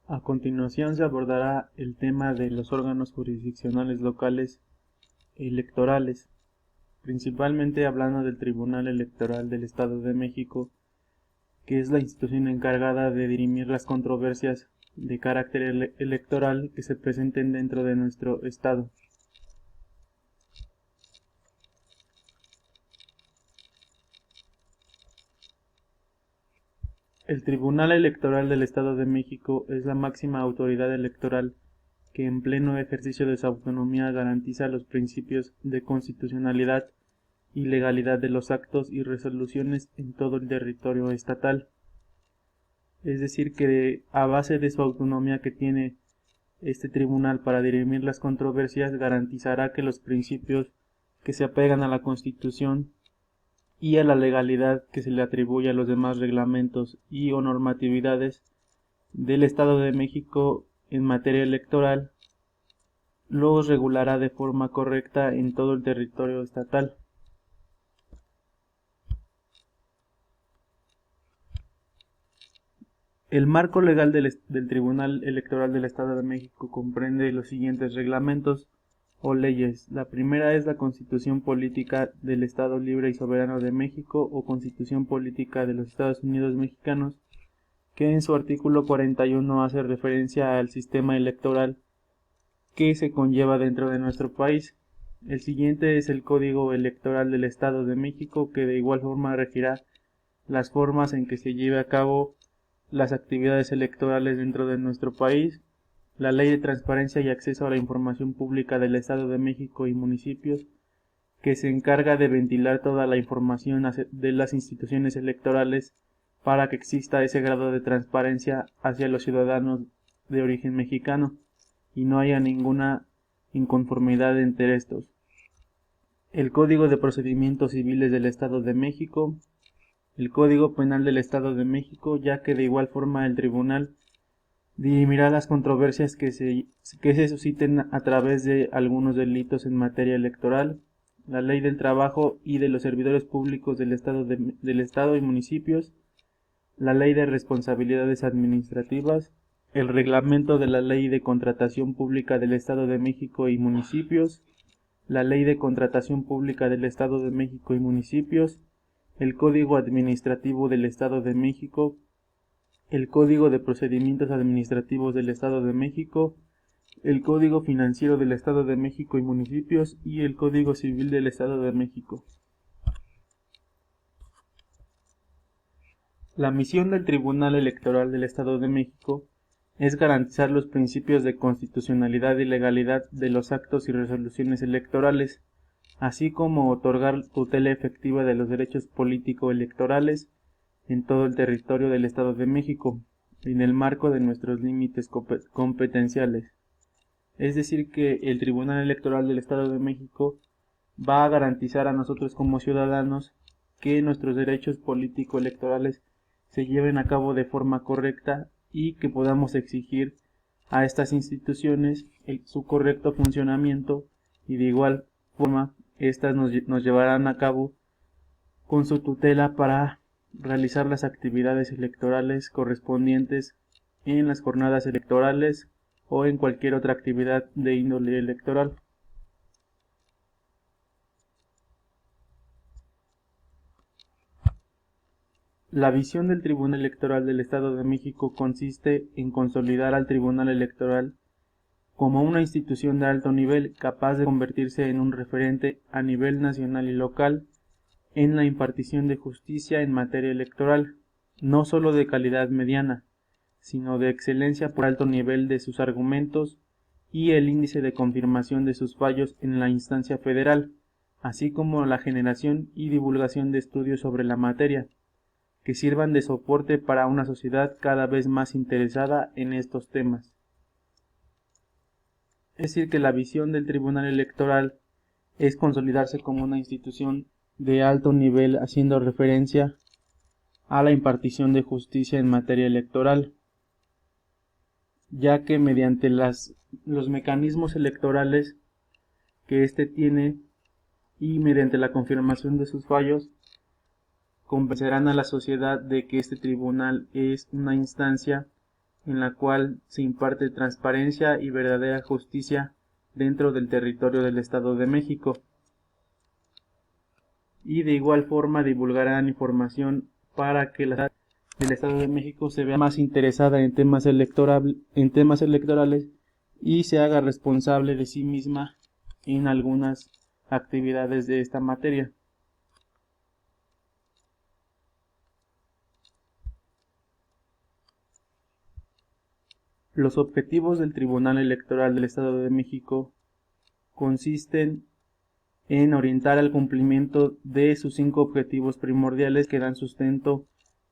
A continuación se abordará el tema de los órganos jurisdiccionales locales electorales, principalmente hablando del Tribunal Electoral del Estado de México, que es la institución encargada de dirimir las controversias de carácter electoral que se presenten dentro de nuestro Estado. El Tribunal Electoral del Estado de México es la máxima autoridad electoral que en pleno ejercicio de su autonomía garantiza los principios de constitucionalidad y legalidad de los actos y resoluciones en todo el territorio estatal. Es decir, que a base de su autonomía que tiene este tribunal para dirimir las controversias, garantizará que los principios que se apegan a la Constitución y a la legalidad que se le atribuye a los demás reglamentos y o normatividades del Estado de México en materia electoral, los regulará de forma correcta en todo el territorio estatal. El marco legal del Tribunal Electoral del Estado de México comprende los siguientes reglamentos o leyes. La primera es la Constitución Política del Estado Libre y Soberano de México o Constitución Política de los Estados Unidos Mexicanos, que en su artículo 41 hace referencia al sistema electoral que se conlleva dentro de nuestro país. El siguiente es el Código Electoral del Estado de México, que de igual forma regirá las formas en que se lleve a cabo las actividades electorales dentro de nuestro país. La Ley de Transparencia y Acceso a la Información Pública del Estado de México y municipios, que se encarga de ventilar toda la información de las instituciones electorales para que exista ese grado de transparencia hacia los ciudadanos de origen mexicano y no haya ninguna inconformidad entre estos. El Código de Procedimientos Civiles del Estado de México, el Código Penal del Estado de México, ya que de igual forma el tribunal dirimirá las controversias que se susciten a través de algunos delitos en materia electoral, la Ley del Trabajo y de los Servidores Públicos del Estado y municipios, la Ley de Responsabilidades Administrativas, el Reglamento de la Ley de Contratación Pública del Estado de México y municipios, la Ley de Contratación Pública del Estado de México y municipios, el Código Administrativo del Estado de México, el Código de Procedimientos Administrativos del Estado de México, el Código Financiero del Estado de México y municipios y el Código Civil del Estado de México. La misión del Tribunal Electoral del Estado de México es garantizar los principios de constitucionalidad y legalidad de los actos y resoluciones electorales, así como otorgar tutela efectiva de los derechos político-electorales en todo el territorio del Estado de México, en el marco de nuestros límites competenciales. Es decir, que el Tribunal Electoral del Estado de México va a garantizar a nosotros como ciudadanos que nuestros derechos político-electorales se lleven a cabo de forma correcta y que podamos exigir a estas instituciones su correcto funcionamiento, y de igual forma estas nos llevarán a cabo con su tutela para realizar las actividades electorales correspondientes en las jornadas electorales o en cualquier otra actividad de índole electoral. La visión del Tribunal Electoral del Estado de México consiste en consolidar al Tribunal Electoral como una institución de alto nivel capaz de convertirse en un referente a nivel nacional y local en la impartición de justicia en materia electoral, no solo de calidad mediana, sino de excelencia por alto nivel de sus argumentos y el índice de confirmación de sus fallos en la instancia federal, así como la generación y divulgación de estudios sobre la materia, que sirvan de soporte para una sociedad cada vez más interesada en estos temas. Es decir, que la visión del Tribunal Electoral es consolidarse como una institución de alto nivel, haciendo referencia a la impartición de justicia en materia electoral, ya que mediante los mecanismos electorales que éste tiene y mediante la confirmación de sus fallos, convencerán a la sociedad de que este tribunal es una instancia en la cual se imparte transparencia y verdadera justicia dentro del territorio del Estado de México. Y de igual forma divulgarán información para que la sociedad del Estado de México se vea más interesada en temas electorales y se haga responsable de sí misma en algunas actividades de esta materia. Los objetivos del Tribunal Electoral del Estado de México consisten en orientar al cumplimiento de sus 5 objetivos primordiales que dan sustento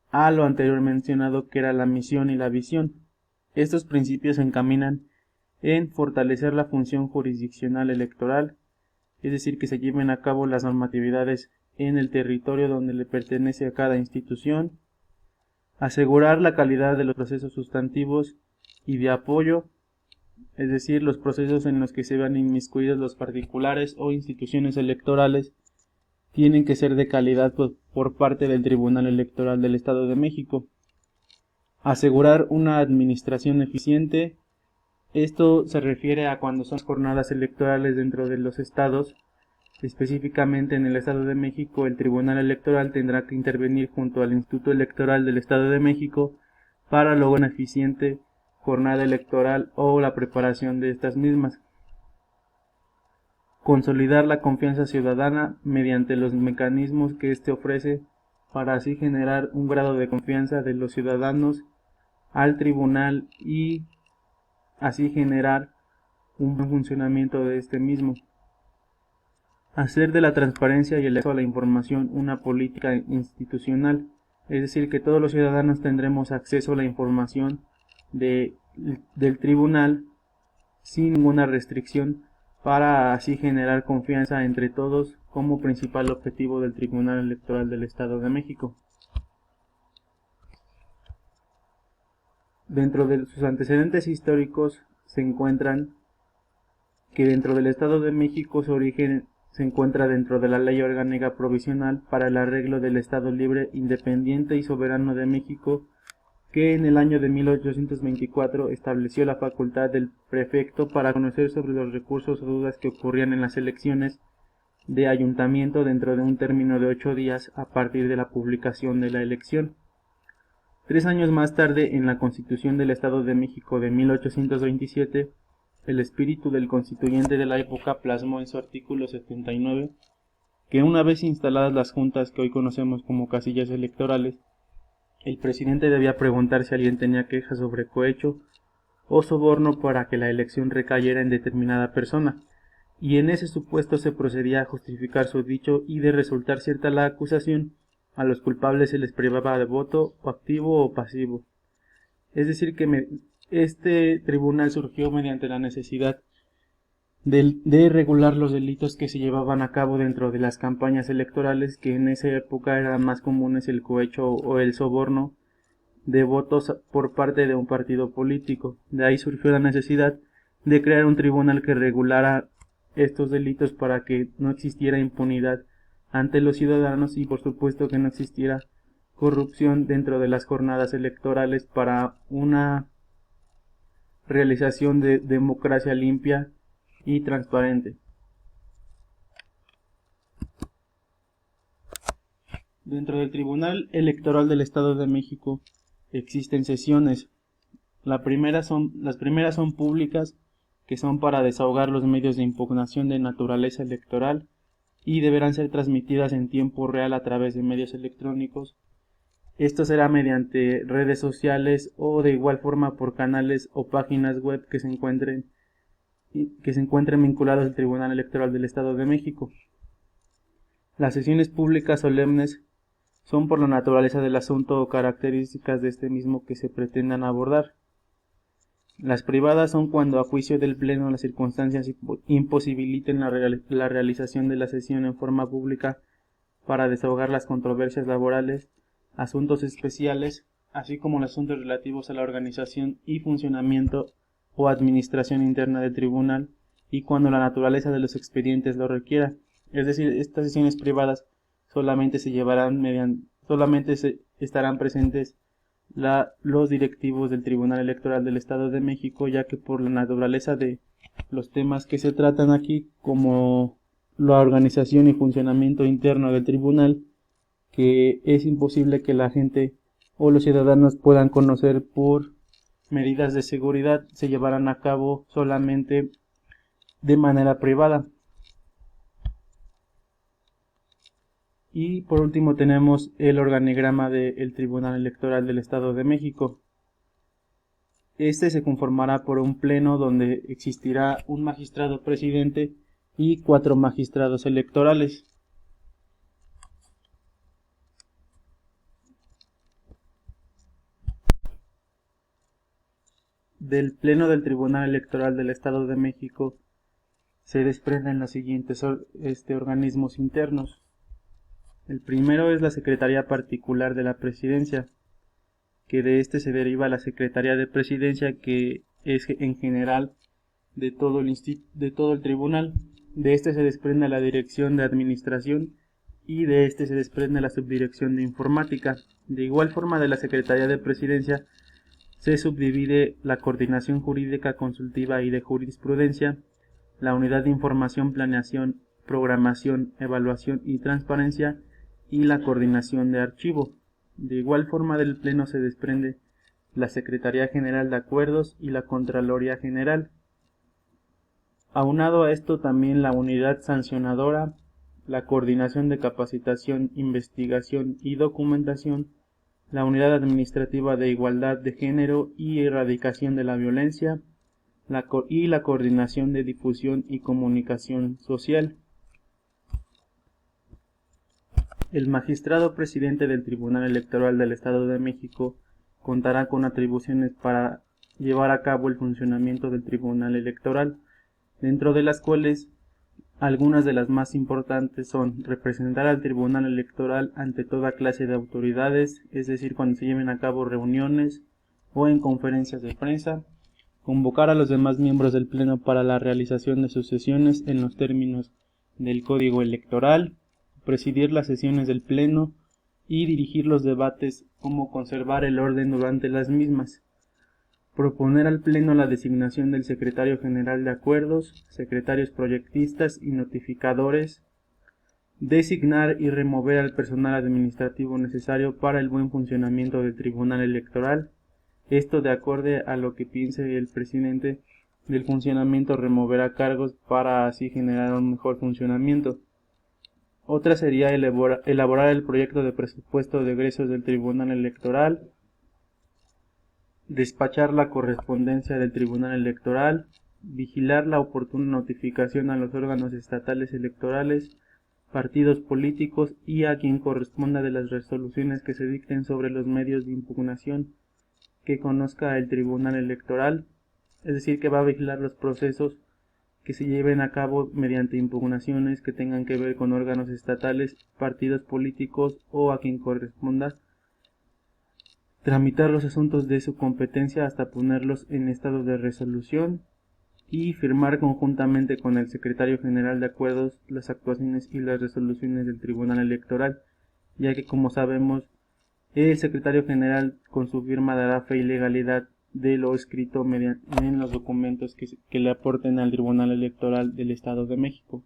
a lo anterior mencionado, que era la misión y la visión. Estos principios se encaminan en fortalecer la función jurisdiccional electoral, es decir, que se lleven a cabo las normatividades en el territorio donde le pertenece a cada institución, asegurar la calidad de los procesos sustantivos y de apoyo, es decir, los procesos en los que se vean inmiscuidos los particulares o instituciones electorales tienen que ser de calidad por parte del Tribunal Electoral del Estado de México. Asegurar una administración eficiente. Esto se refiere a cuando son jornadas electorales dentro de los estados. Específicamente en el Estado de México, el Tribunal Electoral tendrá que intervenir junto al Instituto Electoral del Estado de México para lograr una eficiente jornada electoral o la preparación de estas mismas. Consolidar la confianza ciudadana mediante los mecanismos que éste ofrece para así generar un grado de confianza de los ciudadanos al tribunal y así generar un buen funcionamiento de este mismo. Hacer de la transparencia y el acceso a la información una política institucional, es decir, que todos los ciudadanos tendremos acceso a la información del tribunal sin ninguna restricción, para así generar confianza entre todos como principal objetivo del Tribunal Electoral del Estado de México. Dentro de sus antecedentes históricos se encuentran que dentro del Estado de México su origen se encuentra dentro de la Ley Orgánica Provisional para el Arreglo del Estado Libre, Independiente y Soberano de México, que en el año de 1824 estableció la facultad del prefecto para conocer sobre los recursos o dudas que ocurrían en las elecciones de ayuntamiento dentro de un término de 8 días a partir de la publicación de la elección. 3 años más tarde, en la Constitución del Estado de México de 1827, el espíritu del constituyente de la época plasmó en su artículo 79 que una vez instaladas las juntas que hoy conocemos como casillas electorales, el presidente debía preguntar si alguien tenía quejas sobre cohecho o soborno para que la elección recayera en determinada persona, y en ese supuesto se procedía a justificar su dicho, y de resultar cierta la acusación, a los culpables se les privaba de voto o activo o pasivo. Es decir, que este tribunal surgió mediante la necesidad de regular los delitos que se llevaban a cabo dentro de las campañas electorales, que en esa época eran más comunes el cohecho o el soborno de votos por parte de un partido político. De ahí surgió la necesidad de crear un tribunal que regulara estos delitos para que no existiera impunidad ante los ciudadanos y por supuesto que no existiera corrupción dentro de las jornadas electorales para una realización de democracia limpia y transparente. Dentro del Tribunal Electoral del Estado de México existen sesiones. Las primeras son públicas, que son para desahogar los medios de impugnación de naturaleza electoral y deberán ser transmitidas en tiempo real a través de medios electrónicos. Esto será mediante redes sociales o de igual forma por canales o páginas web que se encuentren vinculados al Tribunal Electoral del Estado de México. Las sesiones públicas solemnes son por la naturaleza del asunto o características de este mismo que se pretendan abordar. Las privadas son cuando a juicio del Pleno las circunstancias imposibiliten la realización de la sesión en forma pública para desahogar las controversias laborales, asuntos especiales, así como los asuntos relativos a la organización y funcionamiento o administración interna del tribunal, y cuando la naturaleza de los expedientes lo requiera. Es decir, estas sesiones privadas solamente estarán presentes los directivos del Tribunal Electoral del Estado de México, ya que por la naturaleza de los temas que se tratan aquí, como la organización y funcionamiento interno del tribunal, que es imposible que la gente o los ciudadanos puedan conocer por medidas de seguridad, se llevarán a cabo solamente de manera privada. Y por último tenemos el organigrama del Tribunal Electoral del Estado de México. Este se conformará por un pleno donde existirá un magistrado presidente y 4 magistrados electorales. Del Pleno del Tribunal Electoral del Estado de México se desprenden los siguientes organismos internos. El primero es la Secretaría Particular de la Presidencia, que de este se deriva la Secretaría de Presidencia, que es en general de todo el tribunal. De este se desprende la Dirección de Administración y de este se desprende la Subdirección de Informática. De igual forma, de la Secretaría de Presidencia se subdivide la Coordinación Jurídica Consultiva y de Jurisprudencia, la Unidad de Información, Planeación, Programación, Evaluación y Transparencia y la Coordinación de Archivo. De igual forma, del Pleno se desprende la Secretaría General de Acuerdos y la Contraloría General. Aunado a esto también la Unidad Sancionadora, la Coordinación de Capacitación, Investigación y Documentación, la Unidad Administrativa de Igualdad de Género y Erradicación de la Violencia, y la Coordinación de Difusión y Comunicación Social. El magistrado presidente del Tribunal Electoral del Estado de México contará con atribuciones para llevar a cabo el funcionamiento del Tribunal Electoral, dentro de las cuales algunas de las más importantes son representar al Tribunal Electoral ante toda clase de autoridades, es decir, cuando se lleven a cabo reuniones o en conferencias de prensa, convocar a los demás miembros del Pleno para la realización de sus sesiones en los términos del Código Electoral, presidir las sesiones del Pleno y dirigir los debates, como conservar el orden durante las mismas. Proponer al Pleno la designación del Secretario General de Acuerdos, secretarios proyectistas y notificadores, designar y remover al personal administrativo necesario para el buen funcionamiento del Tribunal Electoral, esto de acorde a lo que piense el presidente del funcionamiento, removerá cargos para así generar un mejor funcionamiento. Otra sería elaborar el proyecto de presupuesto de egresos del Tribunal Electoral, despachar la correspondencia del Tribunal Electoral, vigilar la oportuna notificación a los órganos estatales electorales, partidos políticos y a quien corresponda de las resoluciones que se dicten sobre los medios de impugnación que conozca el Tribunal Electoral, es decir, que va a vigilar los procesos que se lleven a cabo mediante impugnaciones que tengan que ver con órganos estatales, partidos políticos o a quien corresponda, tramitar los asuntos de su competencia hasta ponerlos en estado de resolución y firmar conjuntamente con el Secretario General de Acuerdos las actuaciones y las resoluciones del Tribunal Electoral, ya que, como sabemos, el Secretario General con su firma dará fe y legalidad de lo escrito en los documentos que le aporten al Tribunal Electoral del Estado de México.